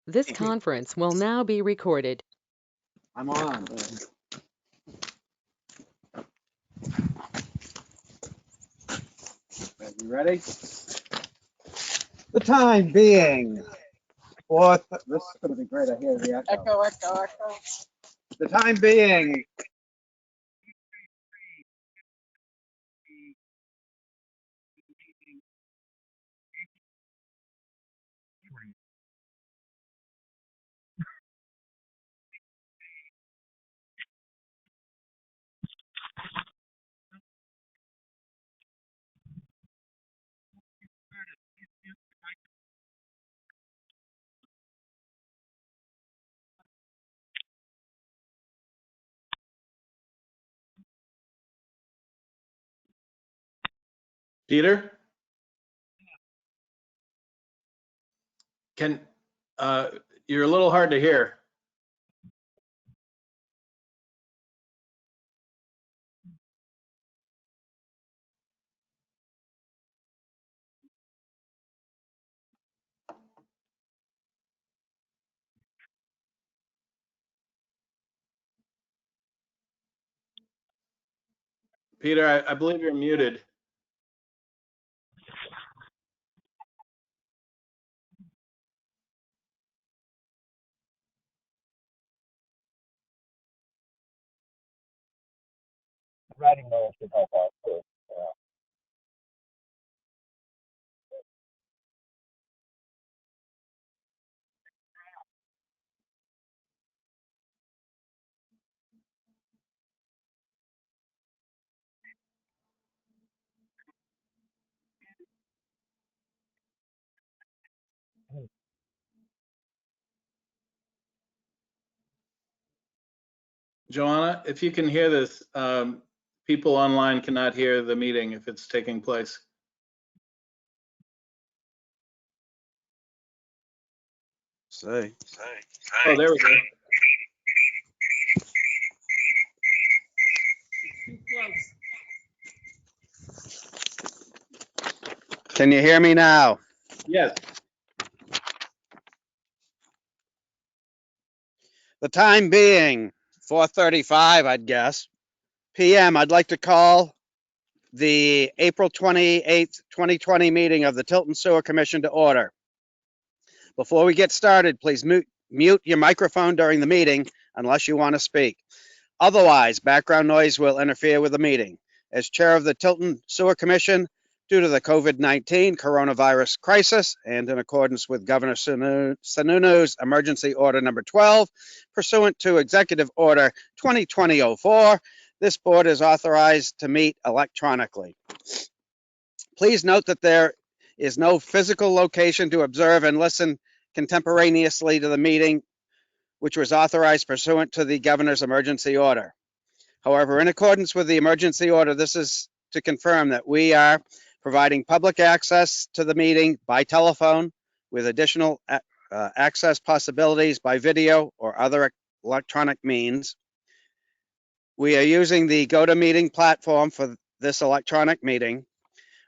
This conference will now be recorded. I'm on. You ready? The time being fourth. This is going to be great. I hear the echo. Echo. The time being. Peter? You're a little hard to hear. Peter, I believe you're muted. Writing notes should help out too. Joanna, if you can hear this, people online cannot hear the meeting if it's taking place. Say. Oh, there we go. Can you hear me now? Yes. The time being 4:35, I'd guess, p.m. I'd like to call the April 28th, 2020 meeting of the Tilton Sewer Commission to order. Before we get started, please mute your microphone during the meeting unless you want to speak. Otherwise, background noise will interfere with the meeting. As chair of the Tilton Sewer Commission, due to the COVID-19 coronavirus crisis and in accordance with Governor Sununu's Emergency Order Number 12, pursuant to Executive Order 2020-04, this board is authorized to meet electronically. Please note that there is no physical location to observe and listen contemporaneously to the meeting, which was authorized pursuant to the governor's emergency order. However, in accordance with the emergency order, this is to confirm that we are providing public access to the meeting by telephone with additional access possibilities by video or other electronic means. We are using the GoToMeeting platform for this electronic meeting.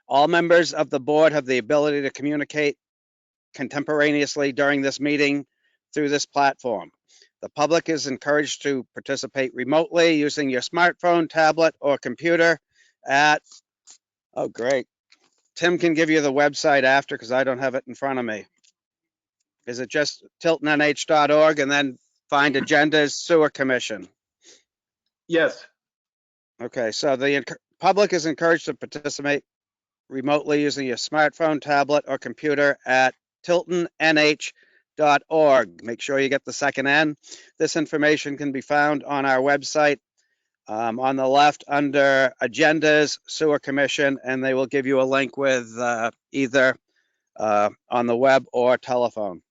All members of the board have the ability to communicate contemporaneously during this meeting through this platform. The public is encouraged to participate remotely using your smartphone, tablet, or computer at, oh great. Tim can give you the website after because I don't have it in front of me. Is it just tiltonnh.org and then find agendas, sewer commission? Yes. Okay, so the public is encouraged to participate remotely using your smartphone, tablet, or computer at tiltonnh.org. Make sure you get the second N. This information can be found on our website on the left under agendas, sewer commission, and they will give you a link with either on the web or telephone.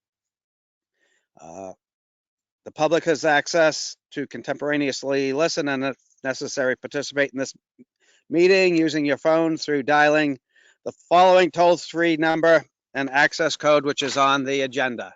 The public has access to contemporaneously listen and if necessary participate in this meeting using your phone through dialing the following toll-free number and access code, which is on the agenda.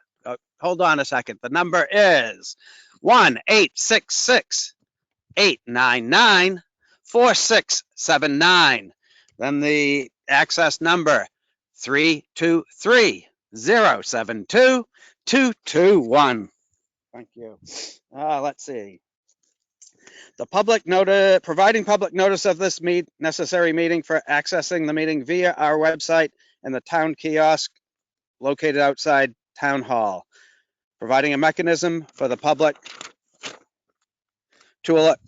Hold on a second. The number is 1-866-899-4679. Then the access number 323 072221. Thank you. Let's see. The public notice, providing public notice of this necessary meeting for accessing the meeting via our website and the town kiosk located outside Town Hall. Providing a mechanism for the public to alert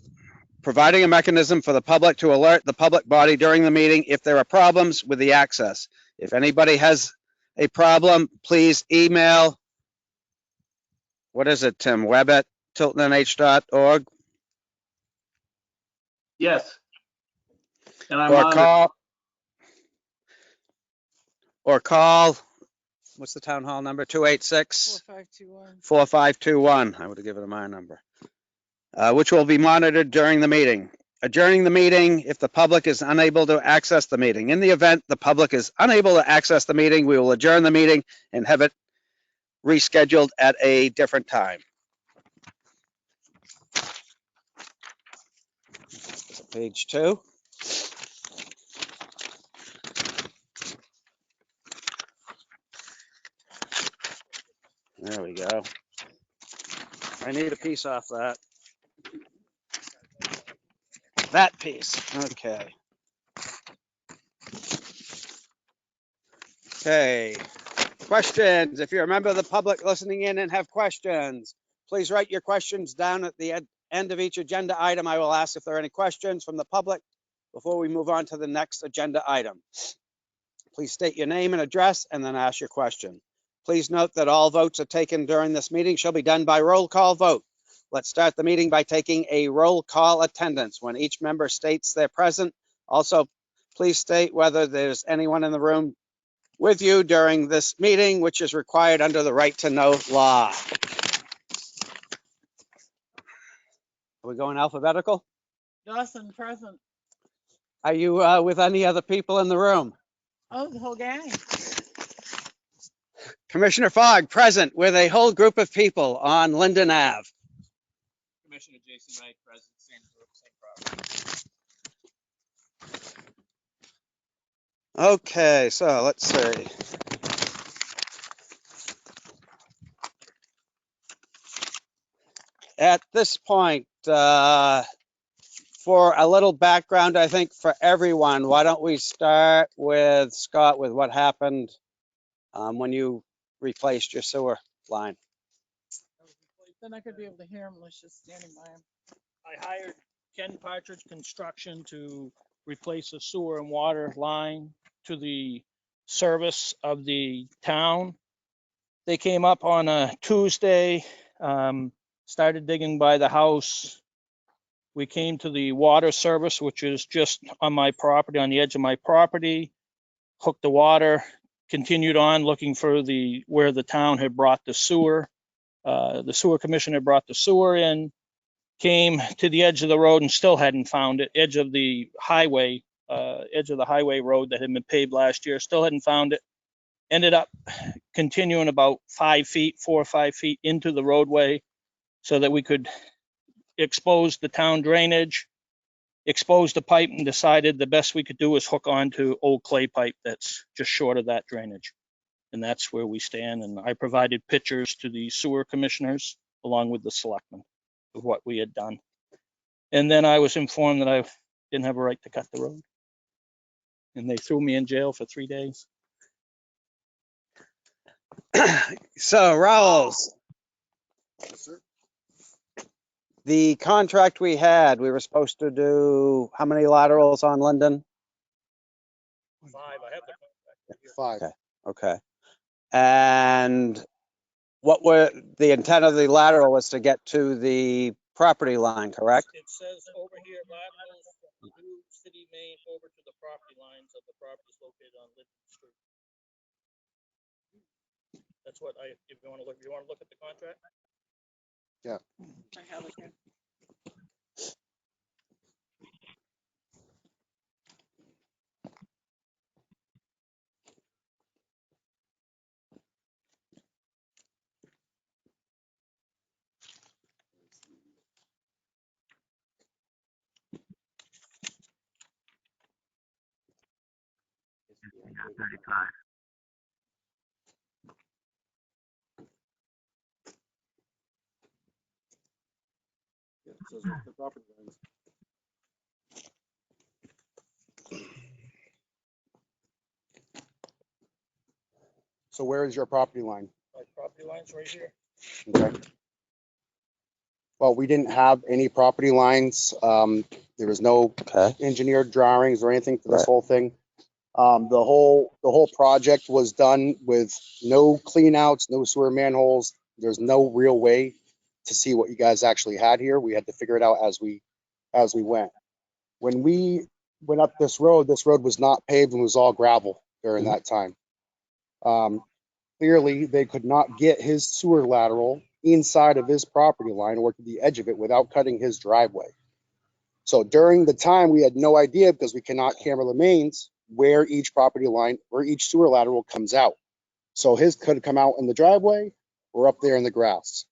the public body during the meeting if there are problems with the access. If anybody has a problem, please email, what is it, Tim? Web at tiltonnh.org Yes. And I'm or on it. call, what's the town hall number? 286 4521. I would have given them my number, which will be monitored during the meeting. Adjourning the meeting if the public is unable to access the meeting. In the event the public is unable to access the meeting, we will adjourn the meeting and have it rescheduled at a different time. Page 2. There we go. I need a piece off that. That piece. Okay. Okay. Questions. If you're a member of the public listening in and have questions, please write your questions down at the end of each agenda item. I will ask if there are any questions from the public before we move on to the next agenda item. Please state your name and address and then ask your question. Please note that all votes are taken during this meeting shall be done by roll call vote. Let's start the meeting by taking a roll call attendance. When each member states they're present, also please state whether there's anyone in the room with you during this meeting, which is required under the right to know law. Are we going alphabetical? Dawson, present. Are you with any other people in the room? Oh, the whole gang. Commissioner Fogg, present with a whole group of people on Linden Ave. Commissioner Jason Wright, present, same group, same property. Okay, so let's see. At this point, for a little background, I think for everyone, why don't we start with Scott with what happened when you replaced your sewer line? Then I could be able to hear him unless just standing by him. I hired Ken Partridge Construction to replace a sewer and water line to the service of the town. They came up on a Tuesday, started digging by the house. We came to the water service, which is just on my property, on the edge of my property, hooked the water, continued on looking for where the town had brought the sewer. The sewer commission had brought the sewer in, came to the edge of the road and still hadn't found it. Edge of the highway road that had been paved last year, still hadn't found it. Ended up continuing about 4 or 5 feet into the roadway so that we could expose the town drainage, expose the pipe, and decided the best we could do is hook onto old clay pipe that's just short of that drainage. And that's where we stand. And I provided pictures to the sewer commissioners along with the selectmen of what we had done. And then I was informed that I didn't have a right to cut the road. And they threw me in jail for 3 days. So, Raoul, the contract we had, we were supposed to do how many laterals on Linden? 5, I have the Five. Okay. And what were the intent of the lateral was to get to the property line, correct? It says over here, laterals from New City, Maine, over to the property lines of the properties located on Linden Street. That's what if you want to look at the contract? I have it here. says the property lines. So where is your property line? My property line's right here. Okay. Well, we didn't have any property lines. There was no engineered drawings or anything for this whole thing. The whole project was done with no clean outs, no sewer manholes. There's no real way to see what you guys actually had here. We had to figure it out as we went. When we went up this road was not paved and was all gravel during that time. Clearly, they could not get his sewer lateral inside of his property line or to the edge of it without cutting his driveway. So during the time, we had no idea because we cannot camera the mains where each property line, where each sewer lateral comes out. So his could come out in the driveway or up there in the grass.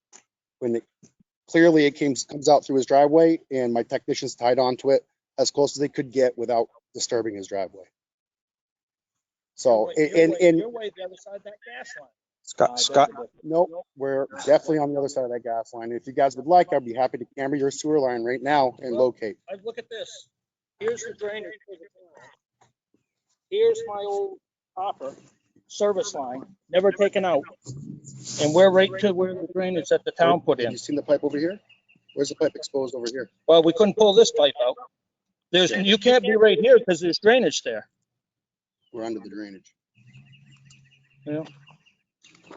Clearly it comes out through his driveway, and my technicians tied onto it as close as they could get without disturbing his driveway. So, You're way the other side of that gas line. Scott, nope, we're definitely on the other side of that gas line. If you guys would like, I'd be happy to camera your sewer line right now and locate. I look at this. Here's the drainage. Here's my old copper service line, never taken out. And we're right to where the drainage that the town put in. You seen the pipe over here? Where's the pipe exposed over here? Well, we couldn't pull this pipe out. You can't be right here because there's drainage there. We're under the drainage. Yeah.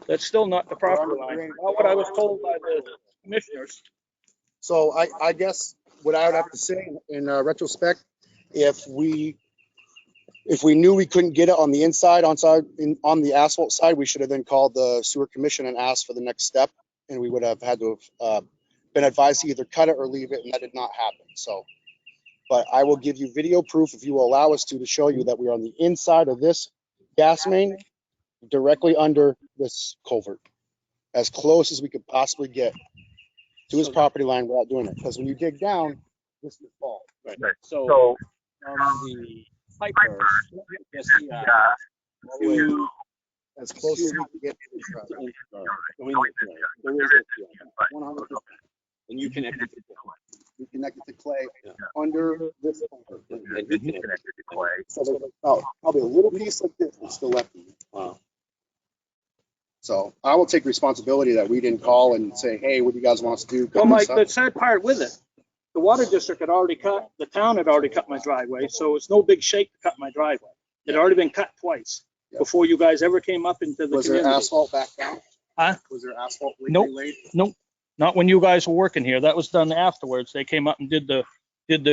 That's still not the property line. Not what I was told by the commissioners. So I guess what I would have to say in retrospect, if we knew we couldn't get it on the inside, on the asphalt side, we should have then called the sewer commission and asked for the next step, and we would have had to have been advised to either cut it or leave it, and that did not happen. So, but I will give you video proof if you will allow us to show you that we are on the inside of this gas main, directly under this culvert, as close as we could possibly get to his property line without doing it. Because when you dig down, this would fall. Right. So the piper, As close as we could get to his property. 100%. And you connect it to clay. We connected to clay under this culvert. And you connected to clay. So there's probably a little piece like this that's still left. Wow. So I will take responsibility that we didn't call and say, hey, what do you guys want us to do? well, the sad part with it, the water district had already cut, the town had already cut my driveway, so it's no big shake to cut my driveway. It had already been cut twice before you guys ever came up into the Was community. there asphalt back down? Huh? Was there asphalt Nope. laid? Nope, not when you guys were working here. That was done afterwards. They came up and did the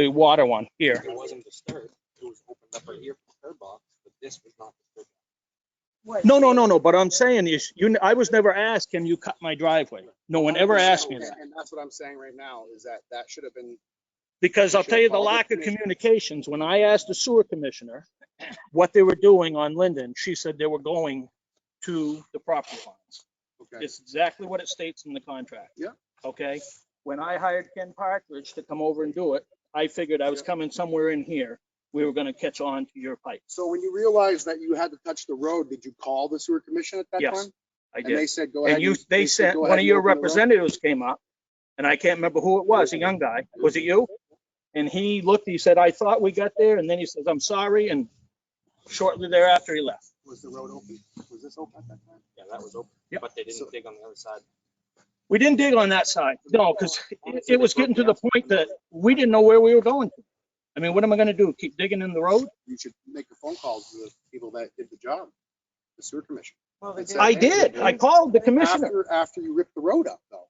water one here. It wasn't disturbed. It was opened up right here for the curb box, but this was not disturbed. No. But I'm saying is, I was never asked, can you cut my driveway? No one ever asked me that. And that's what I'm saying right now, is that should have been. Because I'll tell you the lack of communications. When I asked the sewer commissioner what they were doing on Linden, she said they were going to the property lines. Okay. It's exactly what it states in the contract. Yeah. Okay. When I hired Ken Partridge to come over and do it, I figured I was coming somewhere in here. We were going to catch on to your pipe. So when you realized that you had to touch the road, did you call the sewer commission at that Yes, time? I And did. they said, go ahead. And they said, sent, "Go one ahead of and your open the road." representatives came up, and I can't remember who it was, a young guy. Was it you? And he looked, he said, I thought we got there. And then he says, I'm sorry. And shortly thereafter, he left. Was the road open? Was this open at that time? Yeah, that was open. Yep. But they didn't dig on the other side. We didn't dig on that side. No, because it was getting to the point that we didn't know where we were going to. I mean, what am I going to do? Keep digging in the road? You should make a phone call to the people that did the job, the sewer commission. Well, they That's did. I did. I called the commissioner. After you ripped the road up, though.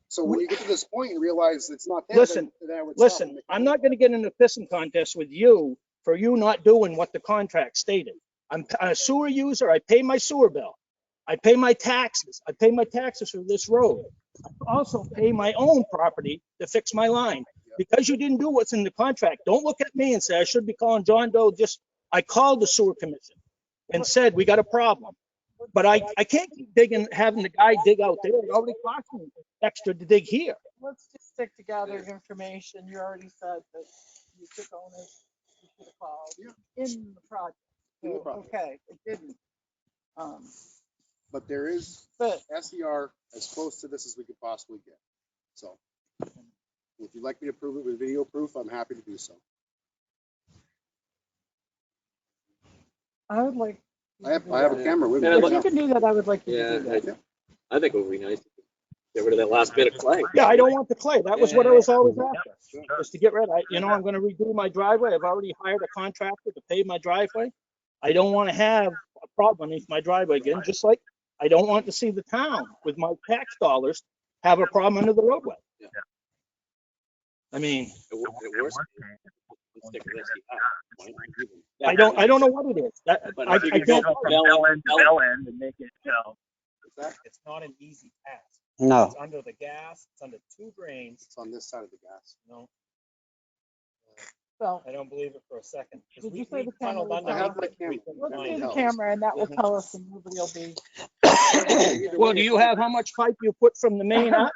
So when you get to this point and realize it's not there. Listen, then I would stop and Listen, make- I'm not going to get in a pissing contest with you for you not doing what the contract stated. I'm a sewer user. I pay my sewer bill. I pay my taxes. I pay my taxes for this road. I also pay my own property to fix my line. Because you didn't do what's in the contract, don't look at me and say I should be calling John Doe. I called the sewer commission and said, we got a problem. But I can't keep digging, having the guy dig out there. It already cost me extra to dig here. Let's just stick to gathering information. You already said that you took ownership, you should have called in the project. In the So, project. okay, it didn't. But there is But SER as close to this as we could possibly get. So If you'd like me to prove it with video proof, I'm happy to do so. I would like. I have a camera with me. Yeah, If right you now. can do that, I would like you to Yeah, do that. I think it would be nice to get rid of that last bit of clay. Yeah, I don't want the clay. That was what I was always Yeah, after, was to get rid of it. You know, I'm gonna redo my driveway. I've already hired a contractor to pave my driveway. I don't want to have a problem underneath my driveway again, just like I don't want to see the town with my tax dollars have a problem under the roadway. Yeah. I mean, It works. Let's stick with this. I don't know what it is. But I if you can can't. go from bell end and make it, It's not an easy task. No. It's under the gas, it's under 2 drains. It's on this side of the gas. No, So I don't believe it for a second. 'Cause Did you we say the camera tunneled was under on? I have my it, camera. we couldn't let's find see it. the helps. camera and that will tell us and nobody will be. Well, do you have how much pipe you put from the main up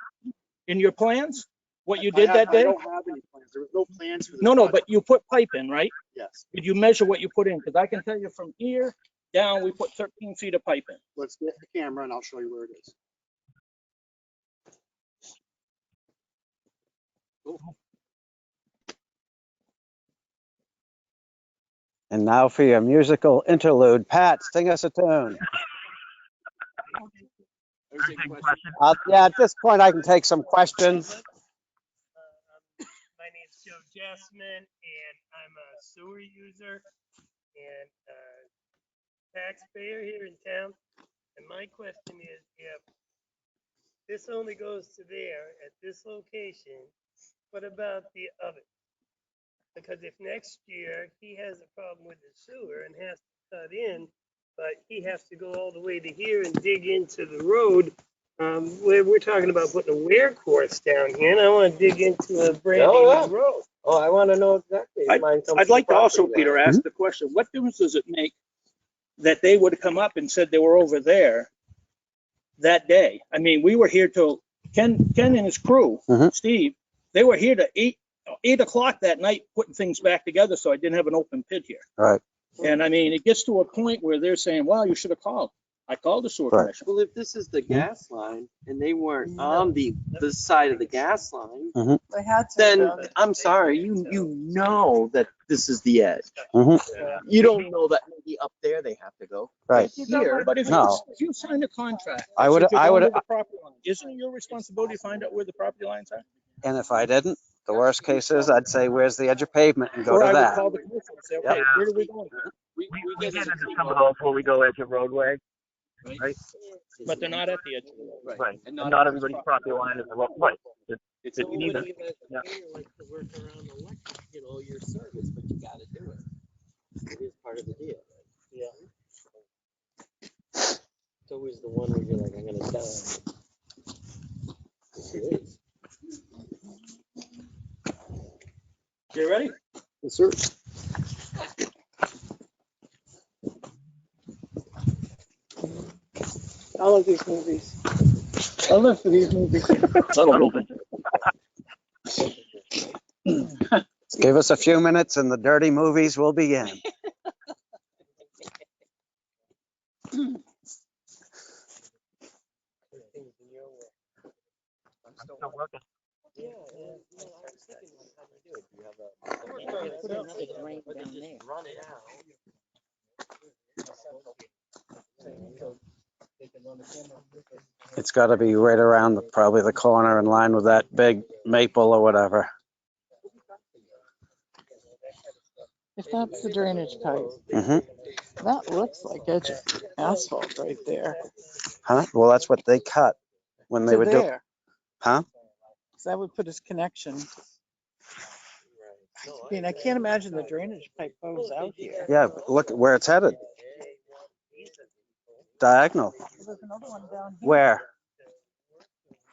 in your plans? What you did that I day? don't have any plans. There was no plans for this. No, project. but you put pipe in, right? Yes. Did you measure what you put in? Because I can tell you from here down, we put 13 feet of pipe in. Let's get the camera and I'll show you where it is. And now for your musical interlude. Pat, sing us a tune. Yeah, at this point, I can take some questions. My name's Joe Jessman, and I'm a sewer user and taxpayer here in town. And my question is, if this only goes to there at this location, what about the other? Because if next year he has a problem with the sewer and has to cut in, but he has to go all the way to here and dig into the road, we're talking about putting a wear course down here, and I want to dig into a brand new road. Oh, I want to know exactly. I'd like to also, Peter, ask the question, what difference does it make that they would have come up and said they were over there that day? I mean, we were here till Ken and his crew, Mhm. Steve, they were here to 8 o'clock that night, putting things back together, so I didn't have an open pit here. Right. And I mean, it gets to a point where they're saying, well, you should have called. I called the sewer Right. commission. Well, if this is the gas line and they weren't on the side of the gas line, They had to. then I'm sorry, you know that this is the edge. Mhm. You don't know that maybe up there they have to go. Right. Here, But if No. you signed a contract, I would- that you're I would- going to the property line, isn't it your responsibility to find out where the property lines are? And if I didn't, the worst case is I'd say, where's the edge of pavement and go Or to I would that. call the commission and say, okay, Yep. where do we go? We get into some of those where we go edge of roadway, right? But they're not at the edge of the road. Right. And not everybody's property line is the road, right. it's you need nobody that yeah. here likes to work around electric, your service, but you gotta do it. It is part of the deal. Yeah. It's always the one where you're like, I'm gonna die. It is. You ready? Yes, sir. I love these movies. I live for these movies. Give us a few minutes and the dirty movies will begin. Still working. Yeah, no, I was thinking, like, how do you do it? Do you have Put another drain or down just there. run it out? It's got to be right around probably the corner in line with that big maple or whatever. If that's the drainage pipe, Mhm. that looks like edge of asphalt right there. Huh? Well, that's what they cut when they To would do. there. Huh? So that would put his connection. I mean, I can't imagine the drainage pipe goes out here. Yeah, but look at where it's headed. Diagonal. There's another one down here. Where?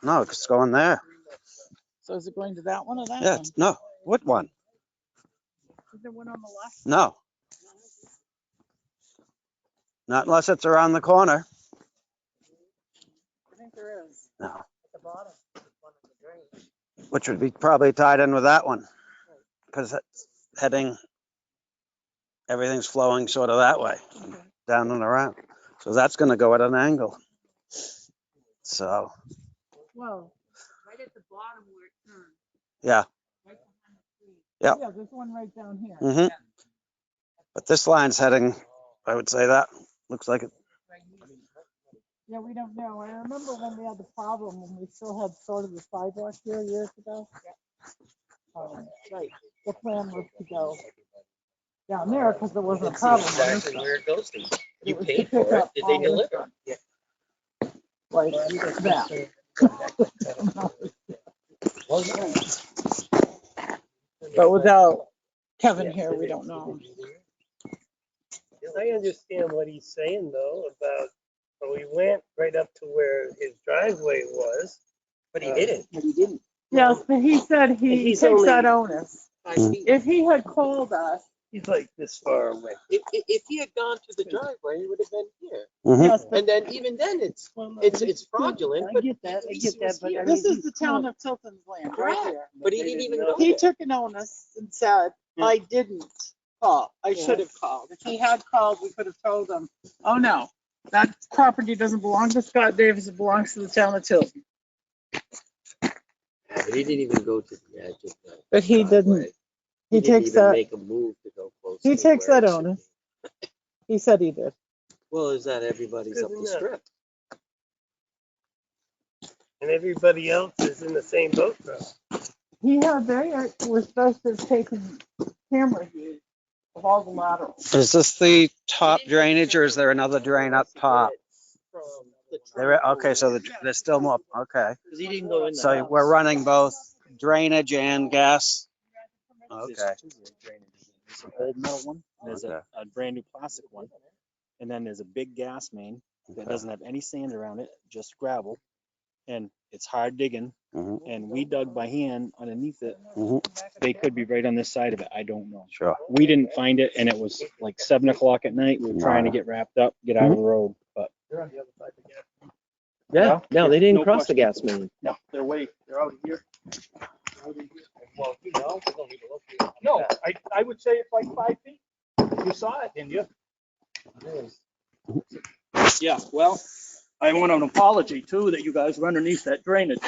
No, it's going there. So is it going to that one or that Yeah. one? No. What one? Is there one on the left? No. Not unless it's around the corner. I think there is. No. At the bottom. Which would be probably tied in with that one. Because it's heading, everything's flowing sort of that way, down and around. So that's going to go at an angle. So, Well, right at the bottom where it turns. Yeah. Yep. Yeah, there's one right down here. Mm-hmm. But this line's heading, I would say that, looks like it. Yeah, we don't know. I remember when we had the problem when we still had sort of the sidewalk here years ago. Right. The plan was to go down there because there wasn't a Let's problem see on this exactly side. where it goes to. You It was to paid pick for it. up Did they all this deliver? stuff. Like that. But without Kevin here, we don't know. I understand what he's saying though about, well, we went right up to where his driveway was. But he didn't. But he didn't. Yes, but he said he He's takes only- that onus. 5 feet. If he had called us, He's like this far away. If he had gone to the driveway, he would have been here. Mhm. yes, but And then even then, it's fraudulent. I But get that, at least he was here. this is the town of Tilton's land right Correct. here. But he didn't even go He there. took an onus and said, I didn't call. I should have called. If he had called, we could have told him, oh no, that property doesn't belong to Scott Davis, it belongs to the town of Tilton. But he didn't even go to the edge of the But he driveway. didn't. He didn't takes even that, make a move to go close. he to takes where that it should onus. be. He said he did. Well, is that everybody's up the Isn't that- strip? And everybody else is in the same boat though. They were supposed to have taken camera views of all the laterals. Is this the top drainage or is there another drain up top? Okay, so there's still more, okay. Because he didn't go in the So house. we're running both drainage and gas? There's Okay. two drainages. There's an old metal one, and there's Okay. a brand new plastic one. And then there's a big gas main that Okay. doesn't have any sand around it, just gravel. And it's hard digging. Mhm. And we dug by hand underneath it. Mhm. They could be right on this side of it. I don't know. Sure. We didn't find it, and it was like 7 o'clock at night. We were trying to get wrapped up, get out of the road. But They're on the other side again. Yeah, no, they didn't No cross the question. gas main. no, they're out of here. Well, you know, we don't need to look here. No, I would say it's like 5 feet. You saw it, didn't you? Yeah, well, I want an apology too that you guys were underneath that drainage.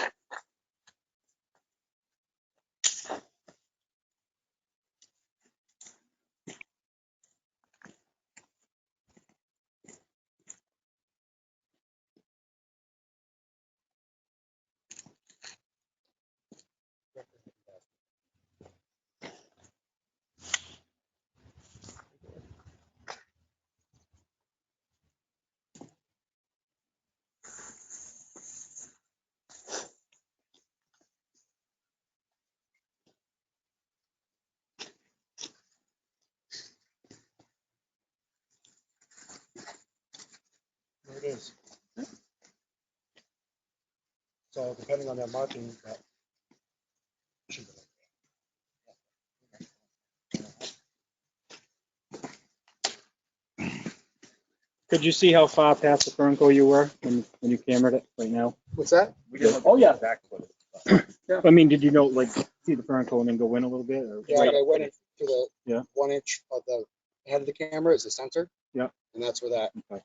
There it is. So depending on that marking, that should be. Could you see how far past the Fernco you were when you cameraed it right now? What's that? Oh, yeah. I mean, did you know, like, see the Fernco and then go in a little bit? Or? Yeah, I went into the Yeah. 1 inch of the head of the camera is the sensor. Yeah. And that's where that. Okay.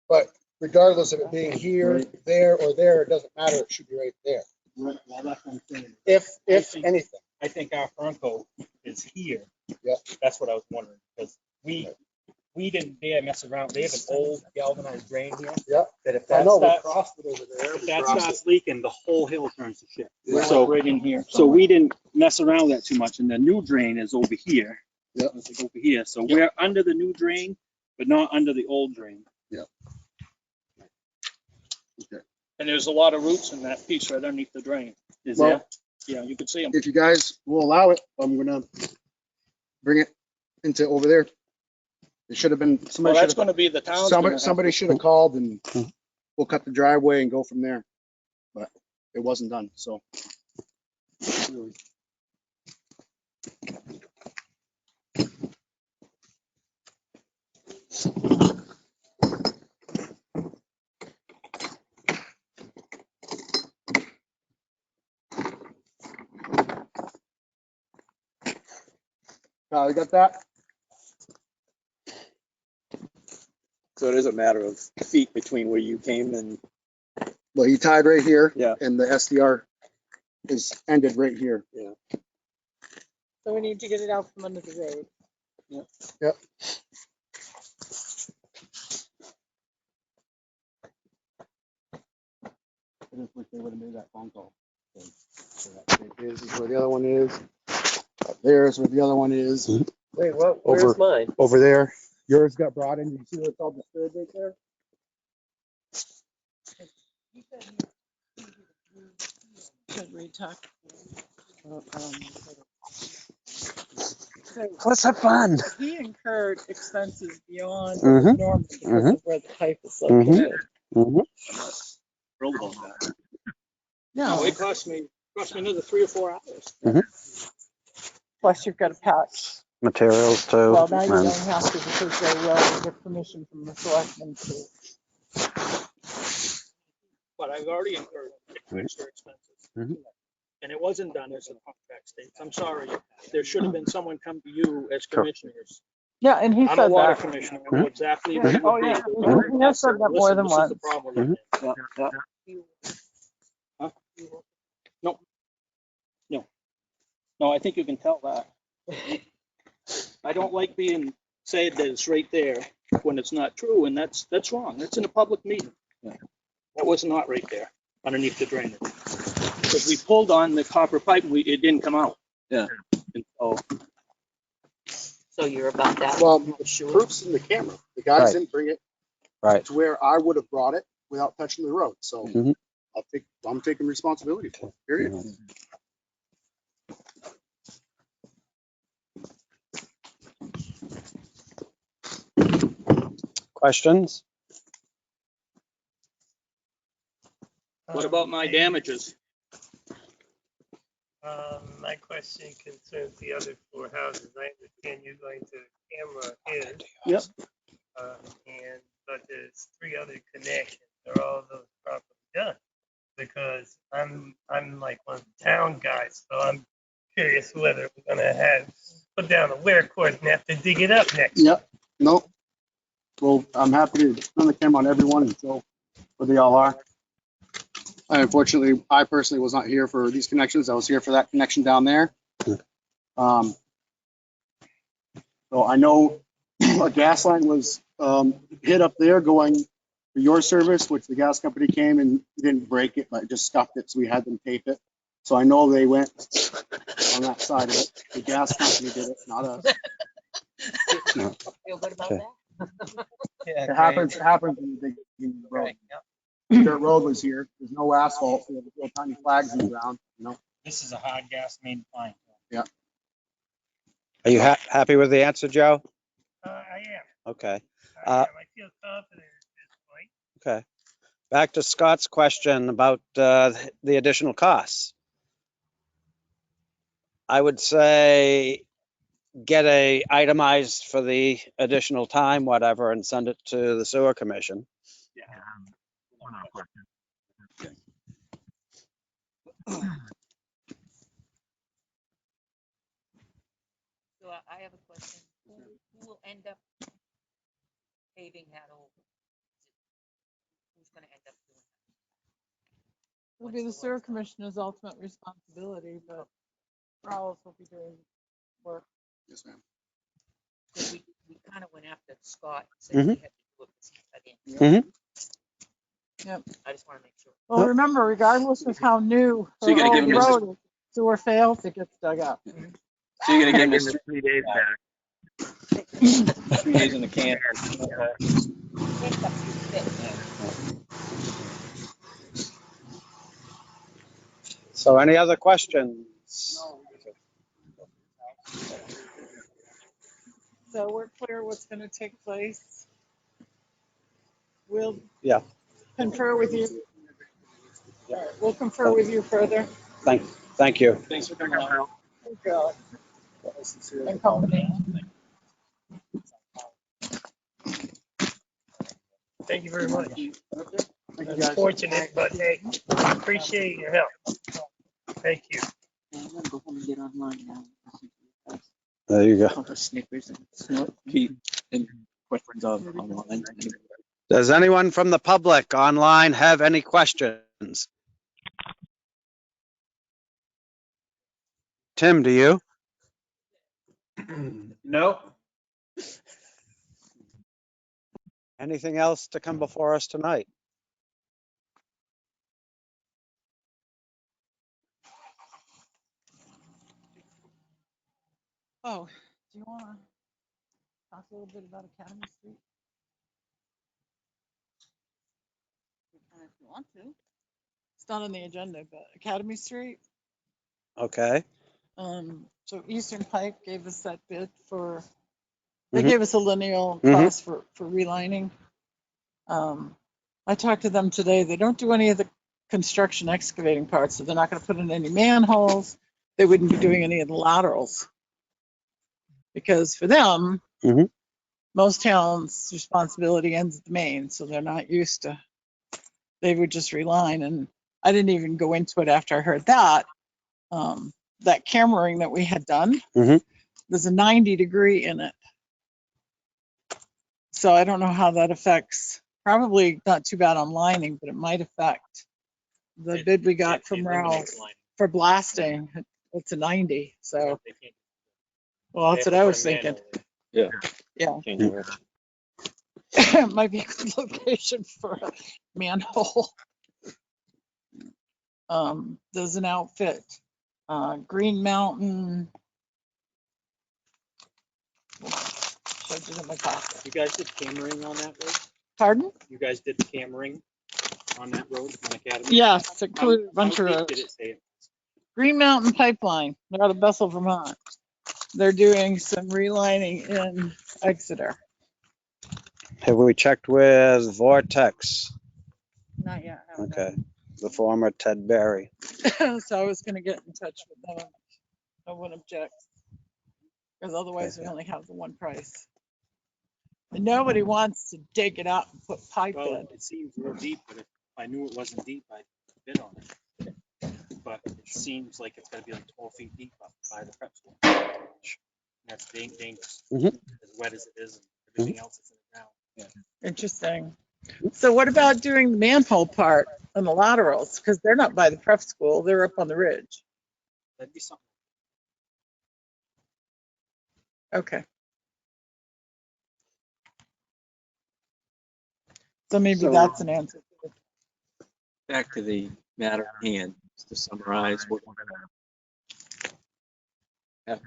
But regardless of it being here, Right. there, or there, it doesn't matter. It should be right there. Well, that's what I'm saying. If think- anything. I think our Fernco is here. Yeah. That's what I was wondering, because we didn't dare mess around. They have an old galvanized drain here. Yeah. That if I that know, we starts, crossed it over there. if we that crossed starts leaking, the whole hill turns to shit. Yeah. So, Right in here. so we didn't mess around that too much, and the new drain is over here. Yeah. It's like over here, so we're under the new drain, but not under the old drain. And there's a lot of roots in that piece right underneath the drain. Is Well, there? Yeah, you can see them. If you guys will allow it, I'm gonna bring it into over there. It should have been, Well, somebody that's should have, gonna be the town's. gonna have somebody to- should have called and we'll cut the driveway and go from there. But it wasn't done, so. You got that? So it is a matter of feet between where you came and. Well, he tied right here. Yeah. And the SDR is ended right here. So we need to get it out from under the road. Yep. I just wish they would have made that phone call. So this is where the other one is. Up there is where the other one is. Wait, what? Where's mine? Over there. Yours got brought in. You see what's all disturbed right there? Should we talk? What's the fun? He incurred expenses beyond Mhm. what was normal because of where the pipe is Mhm. located. Thrilled about that. No, No, it cost me another 3 or 4 hours. plus you've got to patch. Materials too. Well, now you and- don't have to because they will get permission from the selectmen to. But I've already incurred extra expenses. Mhm. And it wasn't done as a contract states. I'm sorry. There should have been someone come to you as commissioners. Yeah, and he I'm a said water that. commissioner. I know exactly what it Oh, would be. yeah. Listen, He has said that more than this is once. the problem. Huh? No. No, I think you can tell that. I don't like being said that it's right there when it's not true, and that's wrong. That's in a public meeting. That was not right there underneath the drainage. Because we pulled on the copper pipe and it didn't come out. Yeah. And so So you're about that? Well, the proof's in the camera. The guys Right. didn't bring it Right. to where I would have brought it without touching the road. So Mhm. I'm taking responsibility for it, period. Questions? what about my damages? My question concerns the other 4 houses. I understand you're going to camera his. Yep. But there's 3 other connections. Are all those properly done? Because I'm like one of the town guys, so I'm curious whether we're gonna put down a wear cord and have to dig it up next. Yep. Nope. Well, I'm happy to turn the camera on everyone and show where they all are. Unfortunately, I personally was not here for these connections. I was here for that connection down there. So I know a gas line was hit up there going for your service, which the gas company came and didn't break it, but just scuffed it, so we had them tape it. So I know they went on that side of it. The gas company did it, not us. Feel good about Okay. that? It happens in the big road. Dirt road was here. There's no asphalt, so there's little tiny flags in the ground, you know? This is a hard gas main line. Are you happy with the answer, Joe? I am. Okay. I feel confident at this point. Okay. Back to Scott's question about the additional costs. I would say get a itemized for the additional time, whatever, and send it to the sewer commission. So I have a question. Who will end up paving that over? Who's gonna end up doing that? It'll be the sewer commissioner's ultimate responsibility, but Rawls will be doing work. Yes, ma'am. So we kind of went after Scott and said we had to do it because he cut in. Mhm. Yep. I just want to make sure. Well, remember, regardless of how new So you're or gonna old give the him road is, sewer fails, it gets dug up. So you're gonna give him the 3 days back. 3 days in the can. So any other questions? So we're clear what's going to take place. We'll confer with you. All right, we'll confer with you further. Thank you. Thanks for coming out. And company. Thank you very much. Thank you, It's guys. fortunate, but hey, appreciate your help. Thank you. I'm gonna go home and get online now. There you go. All the Snickers and Keep in questions of online. Does anyone from the public online have any questions? Tim, do you? No? Anything else to come before us tonight? Oh, do you want to talk a little bit about Academy Street? If you want to. It's not on the agenda, but Academy Street. Okay. So Eastern Pipe gave us that bid for, they Mhm. gave us a lineal Mhm. cost for relining. I talked to them today. They don't do any of the construction excavating parts, so they're not going to put in any manholes. They wouldn't be doing any of the laterals. Because for them, Mhm. most towns' responsibility ends at the main, so they're not used to, they would just reline. And I didn't even go into it after I heard that. That cameraing that we had done, Mhm. there's a 90-degree in it. So I don't know how that affects, probably not too bad on lining, but it might affect the bid we got from Ralph for blasting. It's a 90, so, well, that's what I was thinking. Yeah. Yeah. It might be a good location for a manhole. There's an outfit, Green Mountain. Showed it in my pocket. You guys did cameraing on that road? Pardon? You guys did cameraing on that road on Academy? Yes, it included a bunch of How deep roads. did it say it? Green Mountain Pipeline, they're out of Bethel, Vermont. They're doing some relining in Exeter. Have we checked with Vortex? Not yet. Okay. The former Ted Berry. So I was gonna get in touch with them. I wouldn't object. Because otherwise we only have the one price. And nobody wants to dig it up and put pipe Well, in. it seems real deep, but if I knew it wasn't deep, I'd bid on it. But it seems like it's gonna be like 12 feet deep up by the prep school. That's dangerous, Mhm. as wet as it is and everything else that's in it now. Yeah. Interesting. So what about doing the manhole part on the laterals? Because they're not by the prep school, they're up on the ridge. That'd be something. Okay. So maybe So- that's an answer. Back to the matter at hand, just to summarize what we're gonna have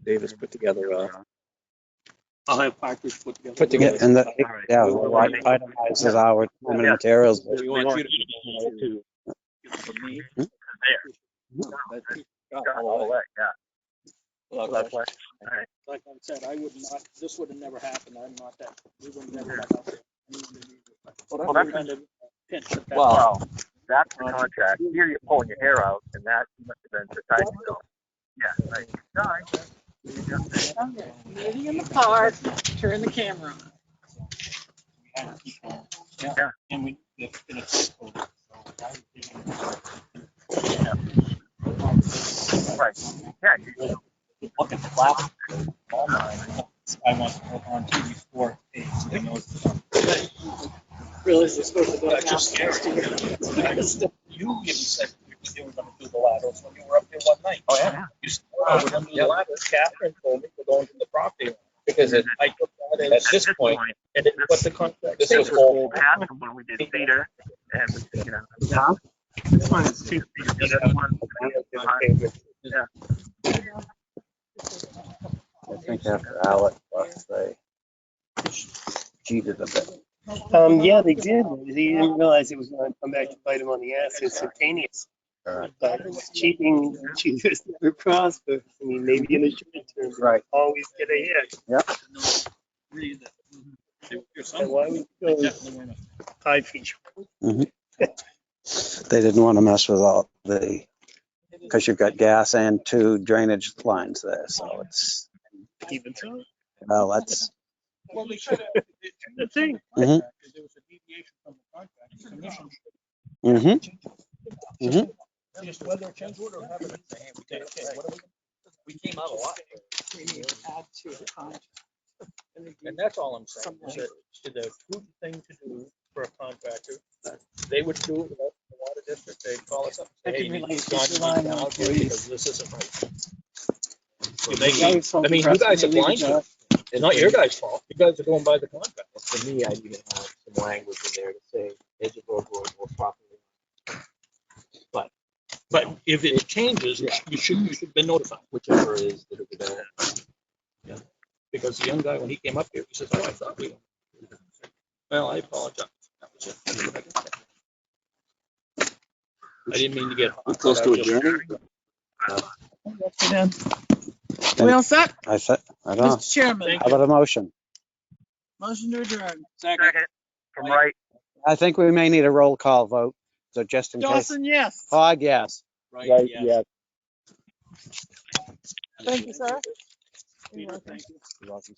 Davis put together. I'll have Partridge put together. Put Yeah, together. and All right. the itemizes our time and materials. We want you to. For me. Hmm? All that, yeah. Without question. Like I said, I would not, this would have never happened. I'm not that, we would have never got out there. Well, that's Kind of pinch at that Well, point. that's the contract. Here you're pulling your hair out, and that must have been the type of. Yeah, right. No, I get it. Okay. Meeting in the park, turn the camera on. Yeah. And we, it's been a tight code, so I was thinking- Right. Yeah, you Look at the last. I want to work on TV before eight, so they know it's. Realize they're supposed to go. That's just scary. You even said you were gonna do the laterals when you were up there one night. Oh, yeah. You said, oh, we're gonna do the laterals. Catherine told me we're going to the property line. Because I took that at this point, and it, what the contract. This was whole path from when we did theater, and we, you know. Huh? This one is two feet. The other one. Yeah. I think after Alec left, they cheated a bit. Yeah, they did. They didn't realize it was gonna come back to bite them on the ass instantaneous. But cheating, cheaters never prosper. I mean, maybe in the short term, Right. always get ahead. Yep. And why would you go 5 feet short? Mhm. They didn't want to mess with all the, because you've got gas and two drainage lines there, so it's, Even so, well, that's, Well, they should have. the thing. Mhm. There was a deviation from the contract. The commission mm-hmm, mm-hmm. just whether a change order or have it. Okay, what are we? We came out a lot. We need to add to the contract. And that's all I'm saying, is that the prudent thing to do for a contractor, they would do it without the water district, they'd call us up. I and say, can hey, relate you've to gone relying on down here police. because this isn't right. You make, I mean, you guys are blind to it. It's not your guys' fault. You guys are going by the contract. For me, I'd even have some language in there to say, is it more properly? But if it changes, you should have been notified. Whichever is the best. Yeah. Because the young guy, when he came up here, he says, oh, I thought we. Well, I apologize. That was it. I didn't mean to get. We're close to adjourning. We all set? I said, I don't know. Mr. Chairman, How about a motion? motion to adjourn. Second, from right. I think we may need a roll call vote, so just in case. Dawson, yes. Hog, yes. Right, Yeah. Thank you, sir. Peter, thank you. You're welcome.